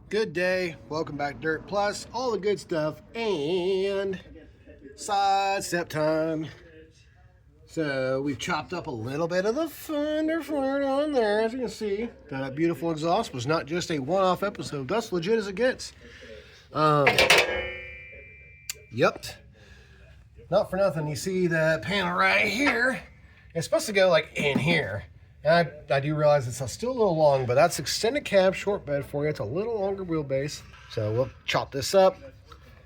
Good day, welcome back to Dirt Plus, all the good stuff, and sidestep time. So we've chopped up a little bit of the fender flare on there, as you can see. That beautiful exhaust was not just a one-off episode, that's legit as it gets. Yep, not for nothing, you see that panel right here, it's supposed to go like in here. And I do realize it's still a little long, but that's extended cab short bed for you. It's a little longer wheelbase. So we'll chop this up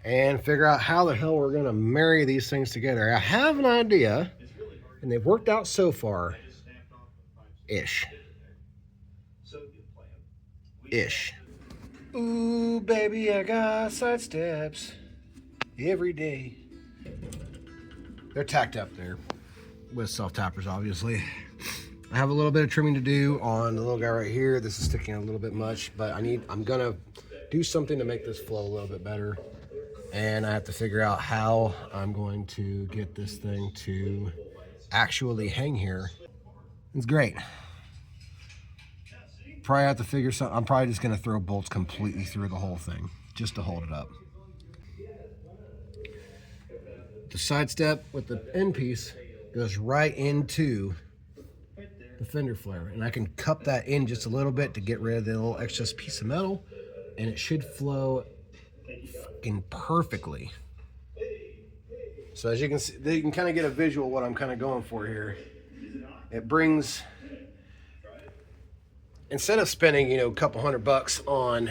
and figure out how the hell we're gonna marry these things together. I have an idea, and they've worked out so far. Ish. Ooh, baby, I got side steps every day. They're tacked up there with self-tappers, obviously. I have a little bit of trimming to do on the little guy right here. This is sticking out a little bit much, but I'm gonna do something to make this flow a little bit better. And I have to figure out how I'm going to get this thing to actually hang here. It's great. Probably have to figure something. I'm probably just gonna throw bolts completely through the whole thing just to hold it up. The side step with the end piece goes right into the fender flare, and I can cup that in just a little bit to get rid of the little excess piece of metal, and it should flow fucking perfectly. So as you can see, you can kind of get a visual of what I'm kind of going for here. It brings, instead of spending a couple $100 on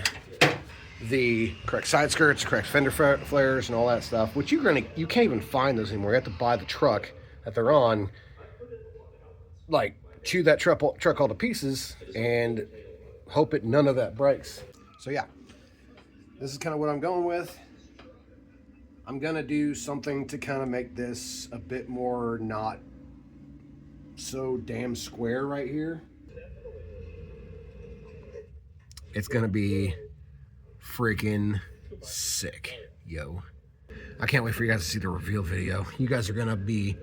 the correct side skirts, correct fender flares, and all that stuff, which you can't even find those anymore. You have to buy the truck that they're on, like chew that truck all to pieces and hope none of that breaks. So yeah, this is kind of what I'm going with. I'm gonna do something to kind of make this a bit more not so damn square right here. It's gonna be freaking sick, yo. I can't wait for you guys to see the reveal video. You guys are gonna be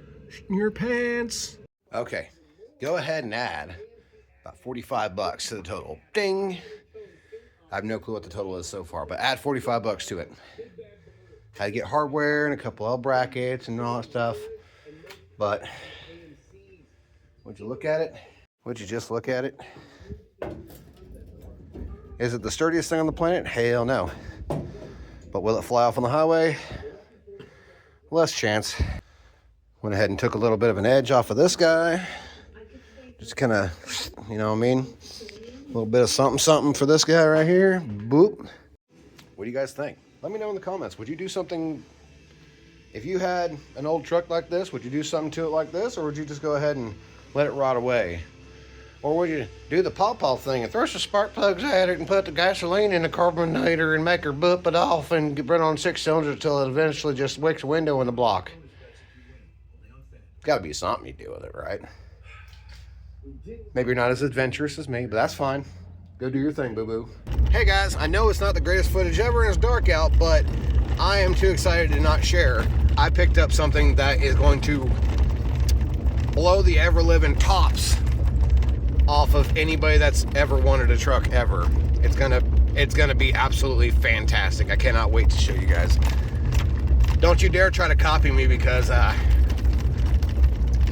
in your pants. Okay, go ahead and add about $45 to the total. Ding! I have no clue what the total is so far, but add $45 to it. Had to get hardware and a couple L brackets and all that stuff. But would you look at it? Would you just look at it? Is it the sturdiest thing on the planet? Hell no. But will it fly off on the highway? Less chance. Went ahead and took a little bit of an edge off of this guy. Just kind of, you know what I mean? A little bit of something for this guy right here. Boop. What do you guys think? Let me know in the comments. Would you do something, if you had an old truck like this, would you do something to it like this? Or would you just go ahead and let it rot away? Or would you do the pawpaw thing and throw some spark plugs at it and put the gasoline in the carbonator and make her boop it off and run on 6 cylinders until it eventually just wicks a window in the block? Got to be something you do with it, right? Maybe you're not as adventurous as me, but that's fine. Go do your thing, boo-boo. Hey guys, I know it's not the greatest footage ever and it's dark out, but I am too excited to not share. I picked up something that is going to blow the ever-living tops off of anybody that's ever wanted a truck ever. It's gonna be absolutely fantastic. I cannot wait to show you guys. Don't you dare try to copy me because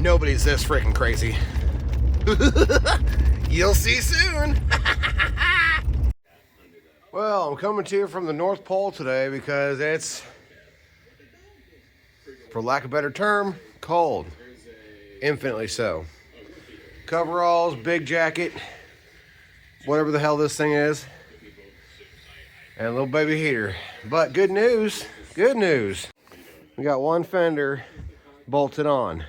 nobody's this freaking crazy. You'll see soon. Well, I'm coming to you from the North Pole today because it's, for lack of a better term, cold. Infinitely so. Coveralls, big jacket, whatever the hell this thing is, and a little baby heater. But good news. We got one fender bolted on.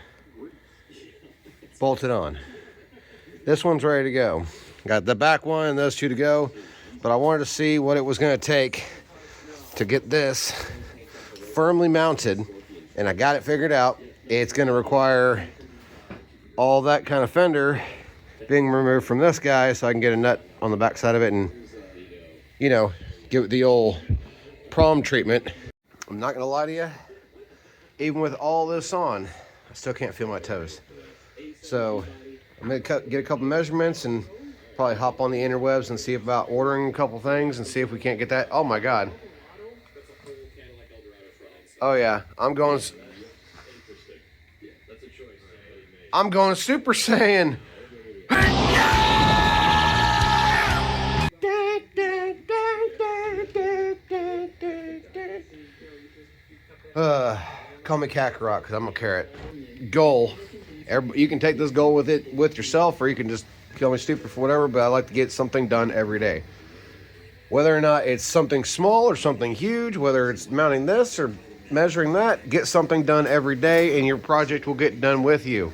This one's ready to go. Got the back one and those two to go, but I wanted to see what it was gonna take to get this firmly mounted, and I got it figured out. It's gonna require all that kind of fender being removed from this guy so I can get a nut on the back side of it and, give it the old prom treatment. I'm not gonna lie to you, even with all this on, I still can't feel my toes. So I'm gonna get a couple measurements and Probably hop on the interwebs and see about ordering a couple things and see if we can't get that. Oh my God. Oh yeah, I'm going Super Saiyan. Call me Kakarot because I'm a carrot. Goal. You can take this goal with yourself, or you can just call me stupid for whatever, but I like to get something done every day. Whether or not it's something small or something huge, whether it's mounting this or measuring that, get something done every day and your project will get done with you.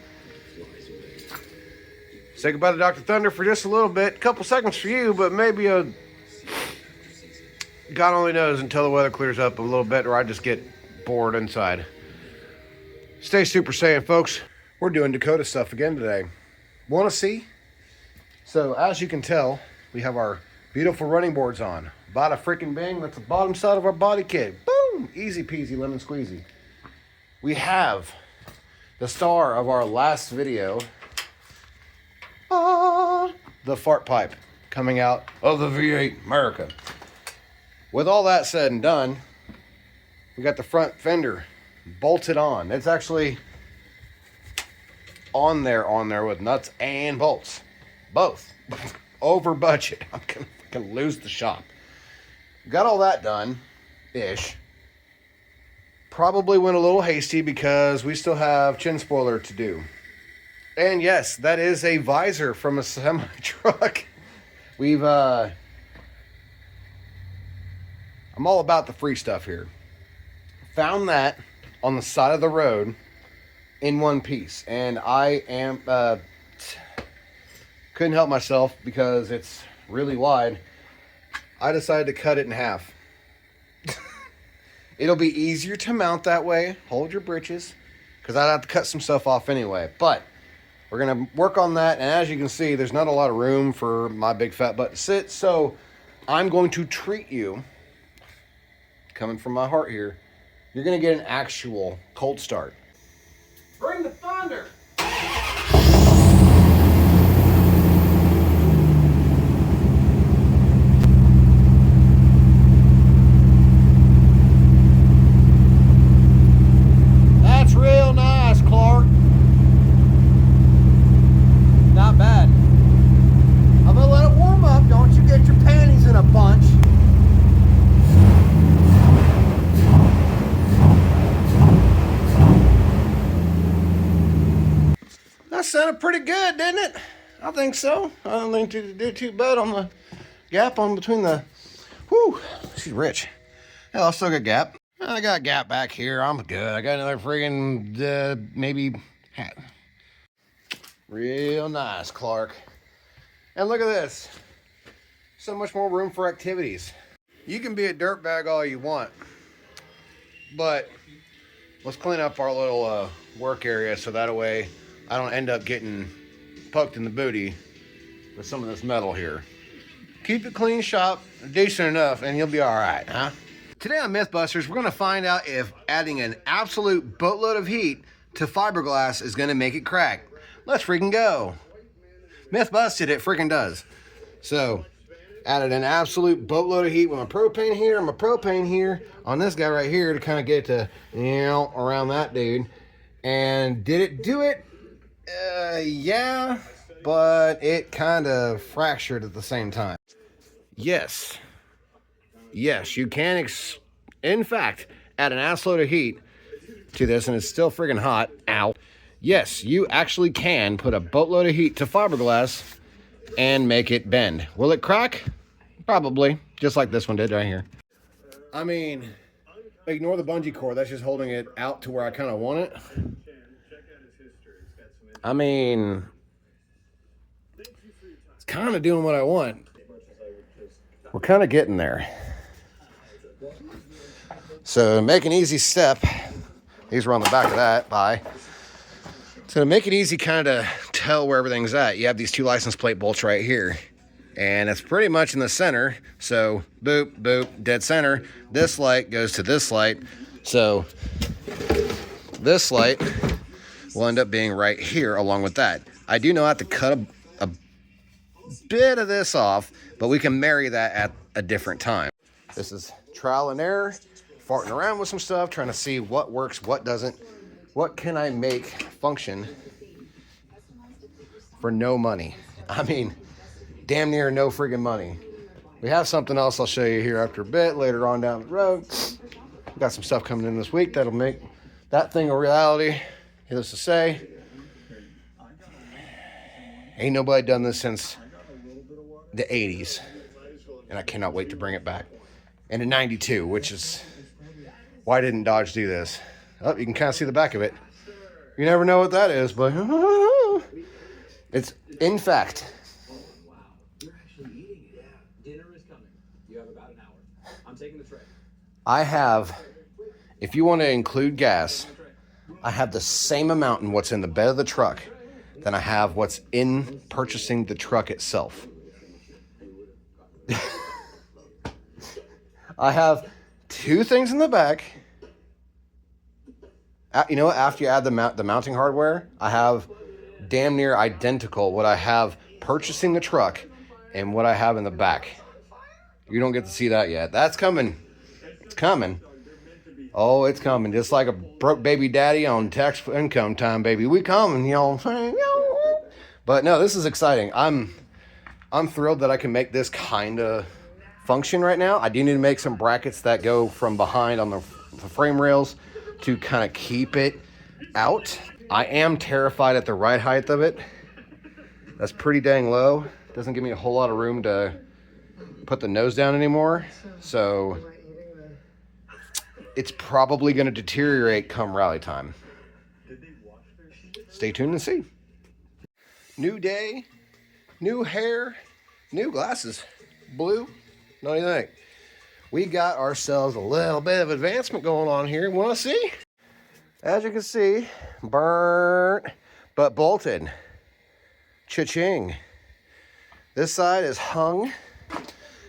Say goodbye to Dr. Thunder for just a little bit. A couple seconds for you, but maybe God only knows until the weather clears up a little bit or I just get bored inside. Stay Super Saiyan, folks. We're doing Dakota stuff again today. Want to see? So, as you can tell, we have our beautiful running boards on. Bada freaking bang, that's the bottom side of our body kit. Boom! Easy peasy, lemon squeezy. We have the star of our last video, the fart pipe coming out of the V8 America. With all that said and done, we got the front fender bolted on. It's actually on there with nuts and bolts. Both. Over budget. I'm gonna lose the shop. Got all that done-ish. Probably went a little hasty because we still have chin spoiler to do. And yes, that is a visor from a semi-truck. I'm all about the free stuff here. Found that on the side of the road in one piece. And I am... couldn't help myself because it's really wide. I decided to cut it in half. It'll be easier to mount that way. Hold your britches. Because I'd have to cut some stuff off anyway. But we're going to work on that. And as you can see, there's not a lot of room for my big fat butt to sit. So I'm going to treat you, coming from my heart here, you're going to get an actual cold start. Bring the thunder! Sounded pretty good, didn't it? I think so. I don't think you did too bad on the gap on between the... Whew, she's rich. Hell, I still got gap. I got gap back here. I'm good. I got another friggin' maybe hat. Real nice, Clark. And look at this. So much more room for activities. You can be a dirtbag all you want, but let's clean up our little work area so that way I don't end up getting poked in the booty with some of this metal here. Keep it clean shop, decent enough, and you'll be all right, huh? Today on Mythbusters, we're gonna find out if adding an absolute boatload of heat to fiberglass is gonna make it crack. Let's freaking go. Myth busted, it freaking does. So, added an absolute boatload of heat with my propane here on this guy right here to kind of get it to, around that dude. And did it do it? Yeah, but it kind of fractured at the same time. Yes, you can, in fact, add an assload of heat to this and it's still friggin' hot. Ow. Yes, you actually can put a boatload of heat to fiberglass and make it bend. Will it crack? Probably, just like this one did right here. I mean, ignore the bungee cord. That's just holding it out to where I kind of want it. I mean, it's kind of doing what I want. We're kind of getting there. So to make an easy step, these were on the back of that, bye. So to make it easy kind of tell where everything's at, you have these two license plate bolts right here. And it's pretty much in the center. So boop, boop, dead center. This light goes to this light. So this light will end up being right here along with that. I do know I have to cut a bit of this off, but we can marry that at a different time. This is trial and error, farting around with some stuff, trying to see what works, what doesn't. What can I make function for no money? I mean, damn near no friggin' money. We have something else I'll show you here after a bit, later on down the road. We got some stuff coming in this week that'll make that thing a reality. Needless to say, ain't nobody done this since the 80s. And I cannot wait to bring it back. And in 92, which is, why didn't Dodge do this? Oh, you can kind of see the back of it. You never know what that is, but it's, in fact, I have, if you want to include gas, I have the same amount in what's in the bed of the truck than I have what's in purchasing the truck itself. I have 2 things in the back. You know what? After you add the mounting hardware, I have damn near identical what I have purchasing the truck and what I have in the back. You don't get to see that yet. That's coming. It's coming. Oh, it's coming. Just like a broke baby daddy on tax income time, baby. We coming, you know what I'm saying? But no, this is exciting. I'm thrilled that I can make this kind of function right now. I do need to make some brackets that go from behind on the frame rails to kind of keep it out. I am terrified at the ride height of it. That's pretty dang low. Doesn't give me a whole lot of room to put the nose down anymore. So it's probably going to deteriorate come rally time. Stay tuned and see. New day, new hair, new glasses. Blue, what do you think? We got ourselves a little bit of advancement going on here. Want to see? As you can see, burnt, but bolted. Cha-ching. This side is hung.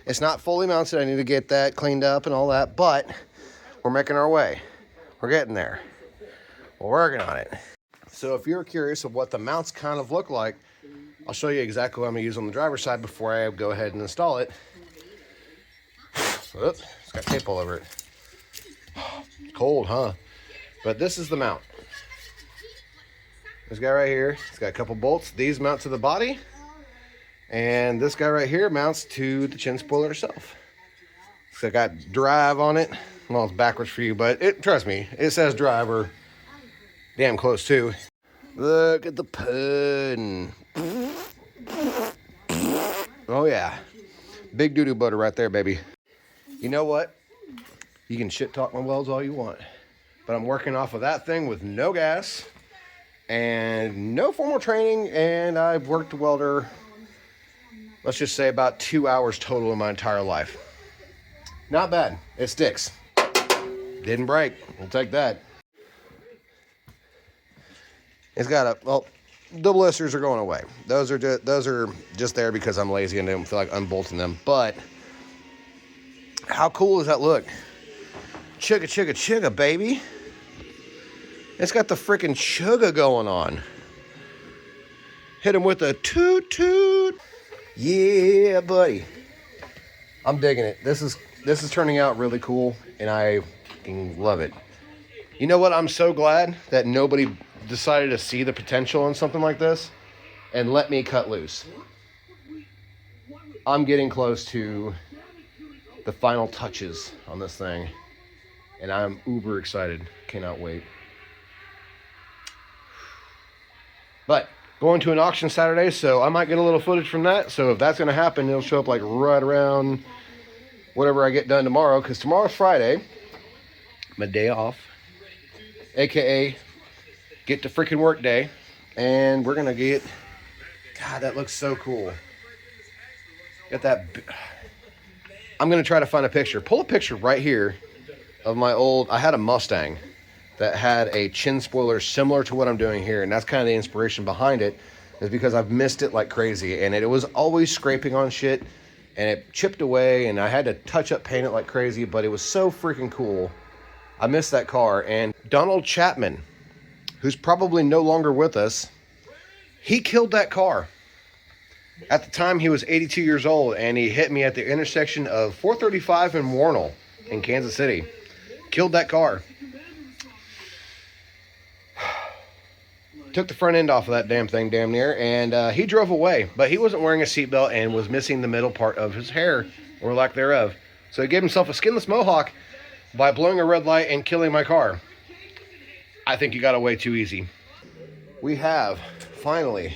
It's not fully mounted. I need to get that cleaned up and all that, but we're making our way. We're getting there. We're working on it. So if you're curious of what the mounts kind of look like, I'll show you exactly what I'm gonna use on the driver's side before I go ahead and install it. Oops, it's got tape all over it. Cold, huh? But this is the mount. This guy right here, it's got a couple bolts. These mount to the body. And this guy right here mounts to the chin spoiler itself. So I got drive on it. Well, it's backwards for you, but trust me, it says drive or damn close too. Look at the pudding. Oh yeah. Big doo-doo butter right there, baby. You know what? You can shit talk my welds all you want, but I'm working off of that thing with no gas and no formal training, and I've worked a welder, let's just say about 2 hours total in my entire life. Not bad. It sticks. Didn't break. We'll take that. It's got well, double esters are going away. Those are just there because I'm lazy and don't feel like unbolting them. But how cool does that look? Chugga, chugga, chugga, baby. It's got the freaking chugga going on. Hit him with a toot toot. Yeah, buddy. I'm digging it. This is turning out really cool, and I love it. You know what? I'm so glad that nobody decided to see the potential in something like this and let me cut loose. I'm getting close to the final touches on this thing, and I'm uber excited. Cannot wait. But going to an auction Saturday, so I might get a little footage from that. So if that's going to happen, it'll show up like right around whatever I get done tomorrow, because tomorrow's Friday, my day off, aka get to freaking work day, and we're gonna get, God, that looks so cool. Got that. I'm gonna try to find a picture. Pull a picture right here of my old, I had a Mustang that had a chin spoiler similar to what I'm doing here, and that's kind of the inspiration behind it, is because I've missed it like crazy, and it was always scraping on shit, and it chipped away, and I had to touch up paint it like crazy, but it was so freaking cool. I missed that car. And Donald Chapman, who's probably no longer with us, he killed that car. At the time, he was 82 years old, and he hit me at the intersection of 435 and Warnell in Kansas City. Killed that car. Took the front end off of that damn thing damn near, and he drove away. But he wasn't wearing a seatbelt and was missing the middle part of his hair, or lack thereof. So he gave himself a skinless mohawk by blowing a red light and killing my car. I think he got away too easy. We have, finally,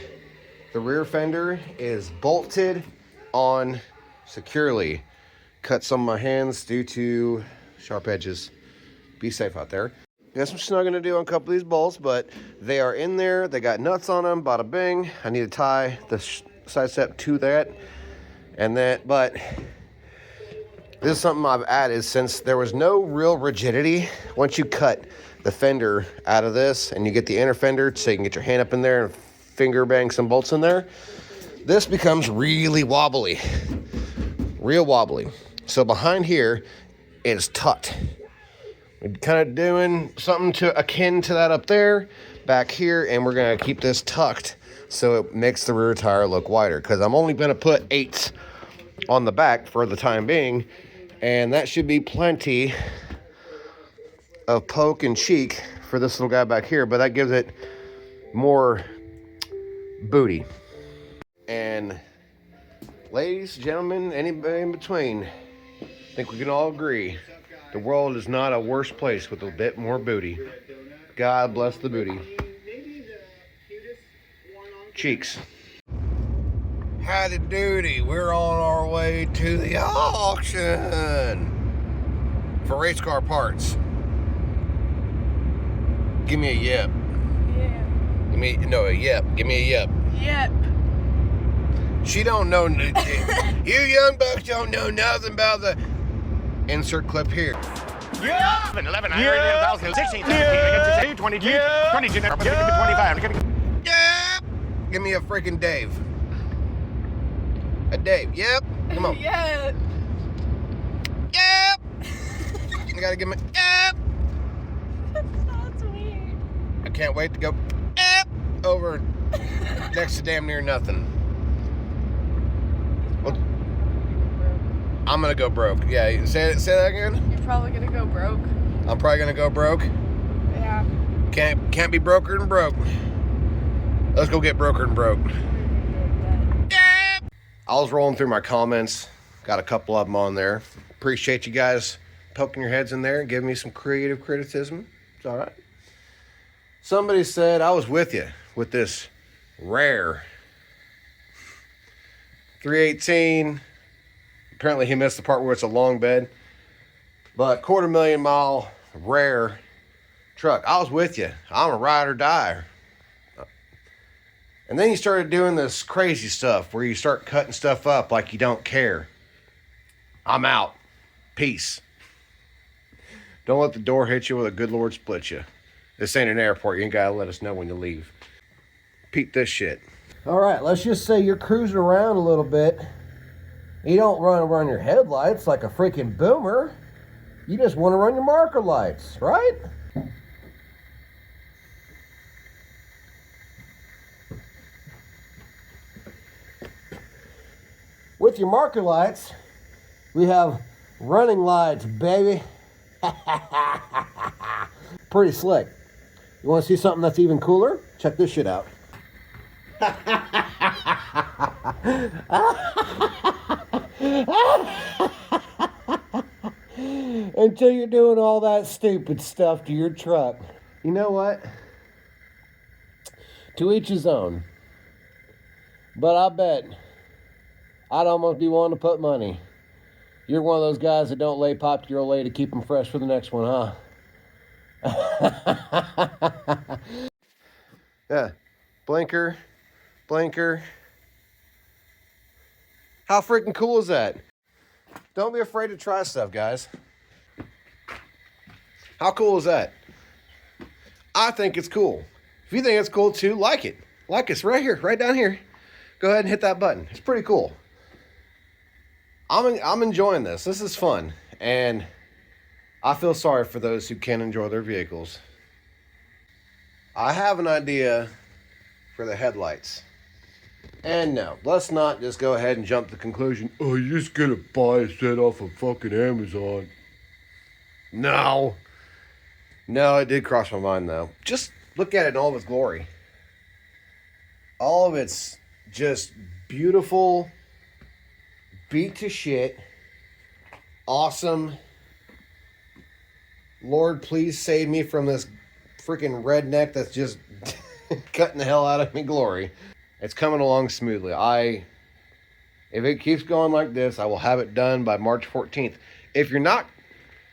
the rear fender is bolted on securely. Cut some of my hands due to sharp edges. Be safe out there. Got some snugging to do on a couple of these bolts, but they are in there. They got nuts on them, bada bing. I need to tie the side step to that. But this is something I've added since there was no real rigidity. Once you cut the fender out of this and you get the inner fender so you can get your hand up in there and finger bang some bolts in there, this becomes really wobbly. Real wobbly. So behind here is tucked. We're kind of doing something akin to that up there, back here, and we're going to keep this tucked so it makes the rear tire look wider, because I'm only going to put 8s on the back for the time being, and that should be plenty of poke and cheek for this little guy back here, but that gives it more booty. And ladies, gentlemen, anybody in between, I think we can all agree the world is not a worse place with a bit more booty. God bless the booty. Cheeks. Howdy doody, we're on our way to the auction for race car parts. Give me a yep. Yeah. Give me a yep. Give me a yep. Yep. She don't know. You young bucks don't know nothing about the insert clip here. Yeah. 11, 1,000, 16, 17, 22, 22, 25. Yep. Give me a freaking Dave. A Dave. Yep. Come on. Yep. Yep. You gotta give me. Yep. That's weird. I can't wait to go. Yep. Over next to damn near nothing. Well, I'm gonna go broke. Yeah, say that again. You're probably gonna go broke. I'm probably gonna go broke. Yeah. Can't be broker than broke. Let's go get broker than broke. I was rolling through my comments. Got a couple of them on there. Appreciate you guys poking your heads in there and giving me some creative criticism. It's all right. Somebody said I was with you with this rare 318. Apparently he missed the part where it's a long bed. But 250,000 mile rare truck. I was with you. I'm a ride or die. And then you started doing this crazy stuff where you start cutting stuff up like you don't care. I'm out. Peace. Don't let the door hit you with a good Lord split you. This ain't an airport. You ain't gotta let us know when you leave. Peep this shit. All right, let's just say you're cruising around a little bit. You don't run your headlights like a freaking boomer. You just want to run your marker lights, right? With your marker lights, we have running lights, baby. Pretty slick. You want to see something that's even cooler? Check this shit out. Until you're doing all that stupid stuff to your truck. You know what? To each his own. But I bet I'd almost be willing to put money. You're one of those guys that don't lay pop to your old lady to keep them fresh for the next one, huh? Yeah. Blinker. How freaking cool is that? Don't be afraid to try stuff, guys. How cool is that? I think it's cool. If you think it's cool too, like it. Like us right here, right down here. Go ahead and hit that button. It's pretty cool. I'm enjoying this. This is fun. And I feel sorry for those who can't enjoy their vehicles. I have an idea for the headlights. And no, let's not just go ahead and jump to the conclusion, oh, you're just gonna buy a set off of fucking Amazon. No. No, it did cross my mind, though. Just look at it in all of its glory. All of its just beautiful, beat to shit, awesome. Lord, please save me from this freaking redneck that's just cutting the hell out of me glory. It's coming along smoothly. If it keeps going like this, I will have it done by March 14th. If you're not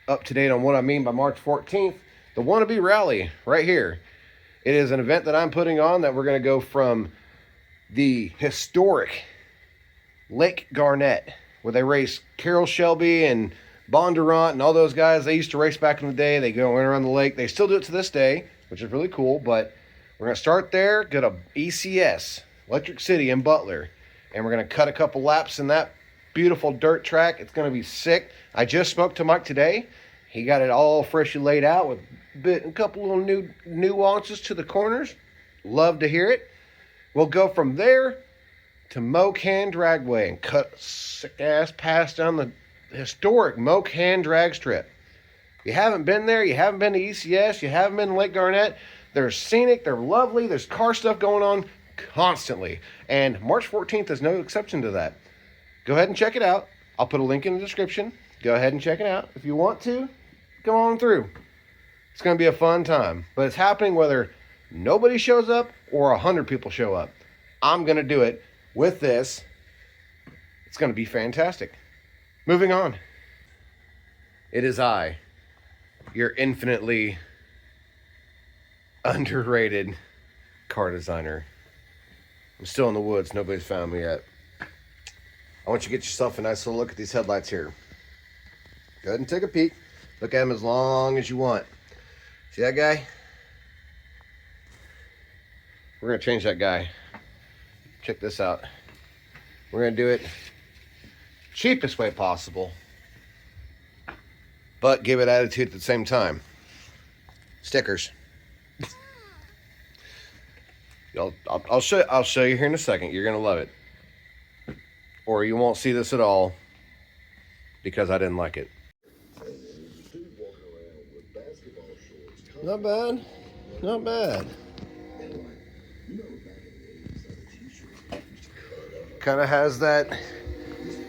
up to date on what I mean by March 14th, the Wannabe Rally right here. It is an event that I'm putting on that we're going to go from the historic Lake Garnett, where they race Carroll Shelby and Bondurant and all those guys. They used to race back in the day. They go around the lake. They still do it to this day, which is really cool. But we're going to start there, go to ECS, Electric City in Butler, and we're going to cut a couple laps in that beautiful dirt track. It's going to be sick. I just spoke to Mike today. He got it all freshly laid out with a couple little new nuances to the corners. Love to hear it. We'll go from there to Mocan Dragway and cut a sick-ass pass down the historic Mocan drag strip. You haven't been there, you haven't been to ECS, you haven't been to Lake Garnett. They're scenic, they're lovely, there's car stuff going on constantly. And March 14th is no exception to that. Go ahead and check it out. I'll put a link in the description. Go ahead and check it out. If you want to, come on through. It's going to be a fun time. But it's happening whether nobody shows up or 100 people show up. I'm going to do it with this. It's going to be fantastic. Moving on. It is I, your infinitely underrated car designer. I'm still in the woods. Nobody's found me yet. I want you to get yourself a nice little look at these headlights here. Go ahead and take a peek. Look at them as long as you want. See that guy? We're going to change that guy. Check this out. We're going to do it cheapest way possible, but give it attitude at the same time. Stickers. I'll show you here in a second. You're going to love it. Or you won't see this at all because I didn't like it. Not bad. Not bad. Kind of has that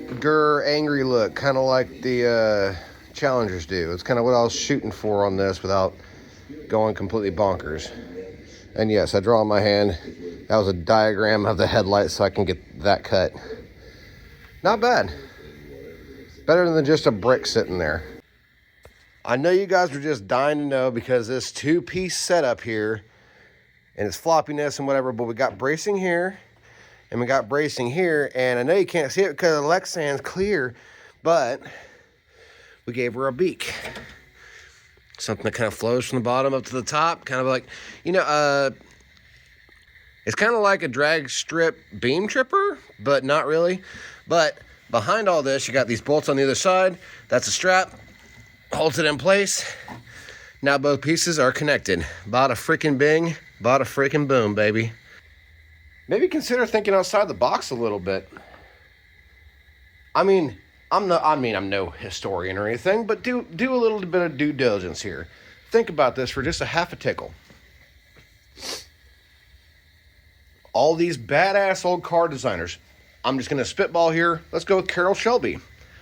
grr angry look, kind of like the Challengers do. It's kind of what I was shooting for on this without going completely bonkers. And yes, I draw on my hand. That was a diagram of the headlights so I can get that cut. Not bad. Better than just a brick sitting there. I know you guys were just dying to know because this two-piece setup here and its floppiness and whatever, but we got bracing here and we got bracing here, and I know you can't see it because the Lexan's clear, but we gave her a beak. Something that kind of flows from the bottom up to the top, kind of like, you know, it's kind of like a drag strip beam tripper, but not really. But behind all this, you got these bolts on the other side. That's a strap, holds it in place. Now both pieces are connected. Bada freaking bing, bada freaking boom, baby. Maybe consider thinking outside the box a little bit. I'm no historian or anything, but do a little bit of due diligence here. Think about this for just a half a tickle. All these badass old car designers. I'm just going to spitball here. Let's go with Carroll Shelby.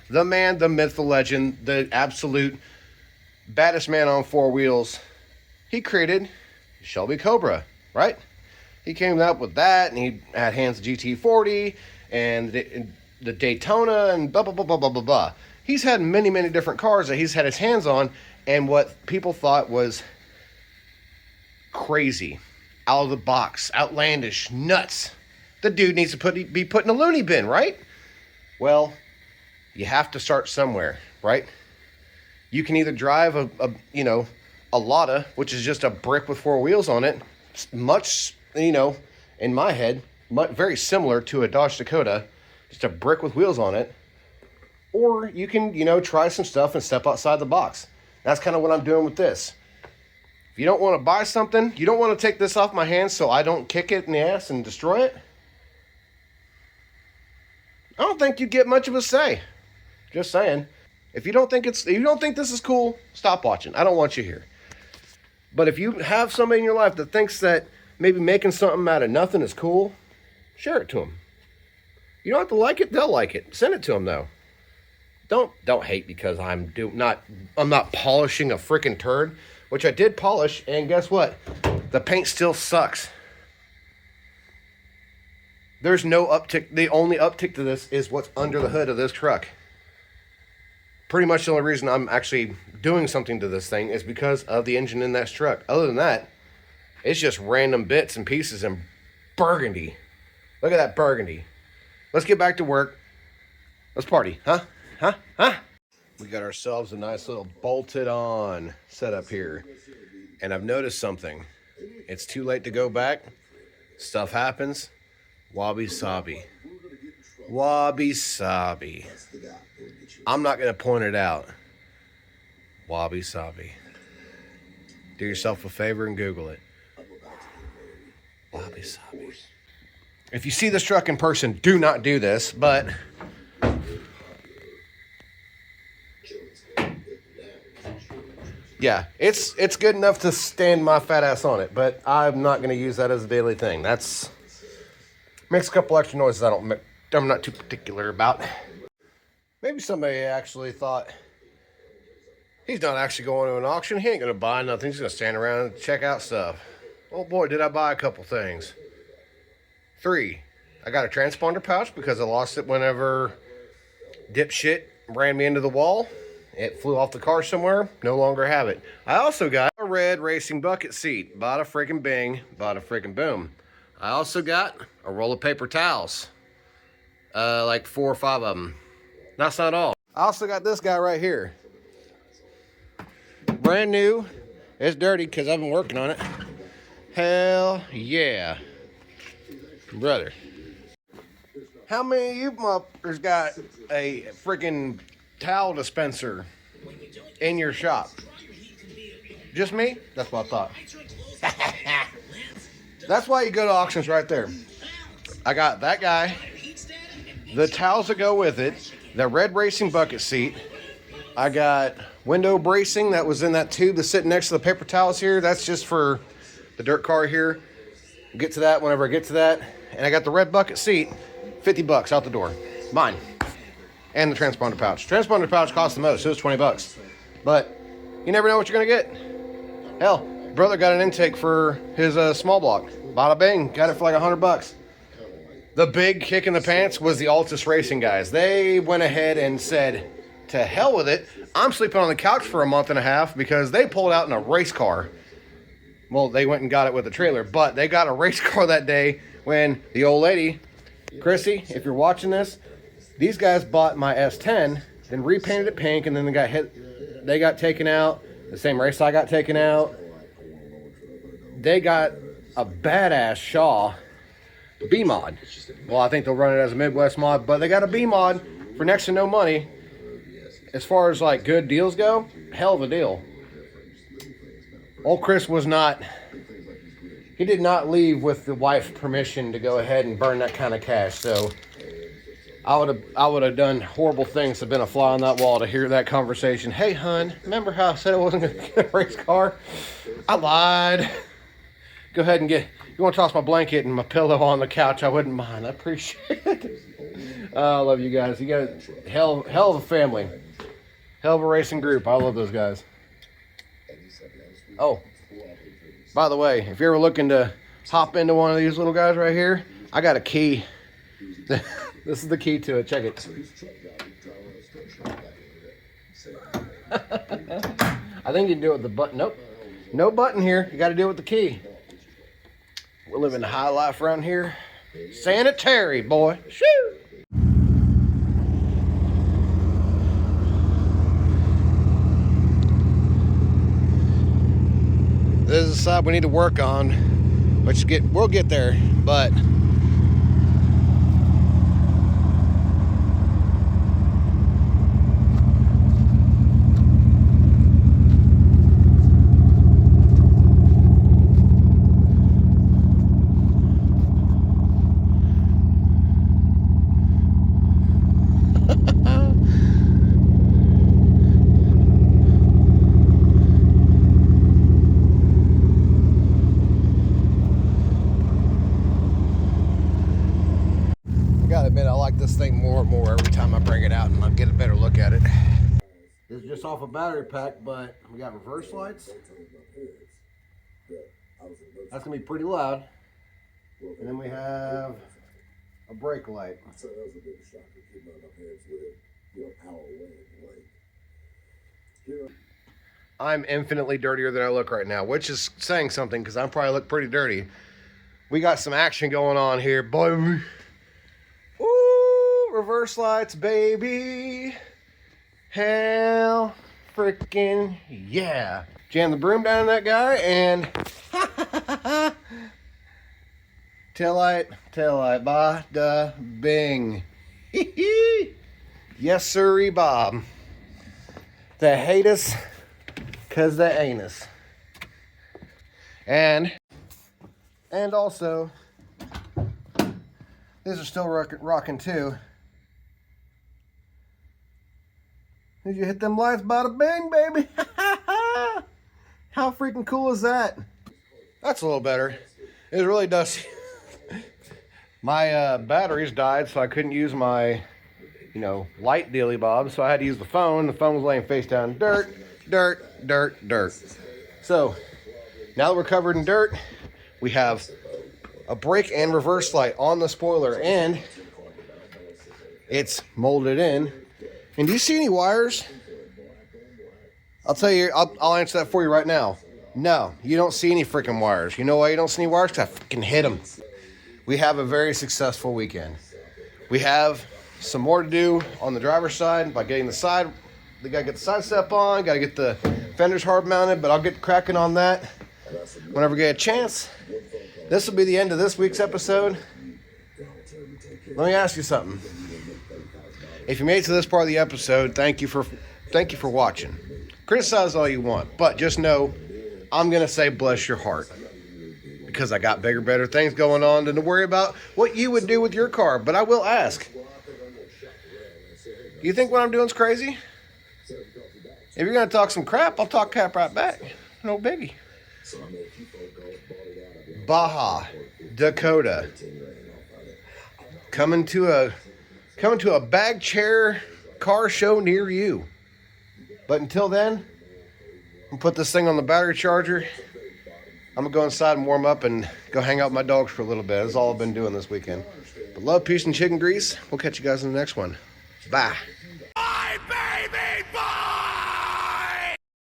The man, the myth, the legend, the absolute baddest man on four wheels. He created Shelby Cobra, right? He came up with that, and he had hands GT40 and the Daytona and blah, blah, blah, blah, blah, blah, blah. He's had many, many different cars that he's had his hands on, and what people thought was crazy, out of the box, outlandish, nuts. The dude needs to be put in a loony bin, right? Well, you have to start somewhere, right? You can either drive a Lotta, which is just a brick with four wheels on it, much, in my head, very similar to a Dodge Dakota, just a brick with wheels on it. Or you can, try some stuff and step outside the box. That's kind of what I'm doing with this. If you don't want to buy something, you don't want to take this off my hands so I don't kick it in the ass and destroy it, I don't think you get much of a say. Just saying. If you don't think this is cool, stop watching. I don't want you here. But if you have somebody in your life that thinks that maybe making something out of nothing is cool, share it to them. You don't have to like it, they'll like it. Send it to them though. Don't hate because I'm not polishing a freaking turd, which I did polish, and guess what? The paint still sucks. There's no uptick. The only uptick to this is what's under the hood of this truck. Pretty much the only reason I'm actually doing something to this thing is because of the engine in that truck. Other than that, it's just random bits and pieces and burgundy. Look at that burgundy. Let's get back to work. Let's party, huh? We got ourselves a nice little bolted on setup here. And I've noticed something. It's too late to go back. Stuff happens. Wabi sabi. Wabi sabi. I'm not going to point it out. Wabi sabi. Do yourself a favor and Google it. Wabi sabi. If you see this truck in person, do not do this, but yeah, it's good enough to stand my fat ass on it, but I'm not going to use that as a daily thing. That's makes a couple extra noises I'm not too particular about. Maybe somebody actually thought he's not actually going to an auction. He ain't going to buy nothing. He's going to stand around and check out stuff. Oh boy, did I buy a couple things. 3, I got a transponder pouch because I lost it whenever dipshit ran me into the wall. It flew off the car somewhere. No longer have it. I also got a red racing bucket seat. Bought a freaking bing. Bought a freaking boom. I also got a roll of paper towels. Like 4 or 5 of them. That's not all. I also got this guy right here. Brand new. It's dirty because I've been working on it. Hell yeah. Brother. How many of you motherfuckers got a freaking towel dispenser in your shop? Just me? That's what I thought. That's why you go to auctions right there. I got that guy, the towels that go with it, the red racing bucket seat. I got window bracing that was in that tube that's sitting next to the paper towels here. That's just for the dirt car here. I'll get to that whenever I get to that. And I got the red bucket seat, $50 out the door. Mine. And the transponder pouch. Transponder pouch cost the most. It was $20. But you never know what you're going to get. Hell, brother got an intake for his small block. Bada bing. Got it for like $100. The big kick in the pants was the Altus Racing guys. They went ahead and said, to hell with it. I'm sleeping on the couch for a month and a half because they pulled out in a race car. Well, they went and got it with a trailer, but they got a race car that day when the old lady, Chrissy, if you're watching this, these guys bought my S10, then repainted it pink, and then they got taken out. The same race I got taken out. They got a badass Shaw B mod. Well, I think they'll run it as a Midwest mod, but they got a B mod for next to no money. As far as like good deals go, hell of a deal. Old Chris was not, he did not leave with the wife's permission to go ahead and burn that kind of cash. So I would have done horrible things to have been a fly on that wall to hear that conversation. Hey, hun, remember how I said I wasn't going to get a race car? I lied. Go ahead and you want to toss my blanket and my pillow on the couch, I wouldn't mind. I appreciate it. I love you guys. You guys, hell of a family. Hell of a racing group. I love those guys. Oh, by the way, if you're ever looking to hop into one of these little guys right here, I got a key. This is the key to it. Check it. I think you can do it with the button. Nope. No button here. You got to do it with the key. We're living the high life around here. Sanitary, boy. Shoo! This is the side we need to work on, which we'll get there, but more and more every time I bring it out and I get a better look at it. This is just off a battery pack, but we got reverse lights. That's gonna be pretty loud. And then we have a brake light. I'm infinitely dirtier than I look right now, which is saying something because I probably look pretty dirty. We got some action going on here, boy. Ooh, reverse lights, baby. Hell freaking yeah. Jam the broom down on that guy and tail light, bada bing. Yes, sirree, Bob. They hate us because they ain't us. And also, these are still rocking too. Did you hit them lights? Bada bing, baby. How freaking cool is that? That's a little better. It really does. My batteries died, so I couldn't use my, light dealy bob. So I had to use the phone. The phone was laying face down. Dirt. So now that we're covered in dirt, we have a brake and reverse light on the spoiler, and it's molded in. And do you see any wires? I'll tell you, I'll answer that for you right now. No, you don't see any freaking wires. You know why you don't see any wires? Because I freaking hit them. We have a very successful weekend. We have some more to do on the driver's side by getting the side. We got to get the side step on, got to get the fenders hard mounted, but I'll get cracking on that whenever we get a chance. This will be the end of this week's episode. Let me ask you something. If you made it to this part of the episode, thank you for watching. Criticize all you want, but just know I'm going to say bless your heart, because I got bigger, better things going on than to worry about what you would do with your car. But I will ask, you think what I'm doing is crazy? If you're going to talk some crap, I'll talk crap right back. No biggie. Baja, Dakota. Coming to a bag chair car show near you. But until then, I'm gonna put this thing on the battery charger. I'm gonna go inside and warm up and go hang out with my dogs for a little bit. That's all I've been doing this weekend. But love, peace, and chicken grease. We'll catch you guys in the next one. Bye. Bye, baby, bye!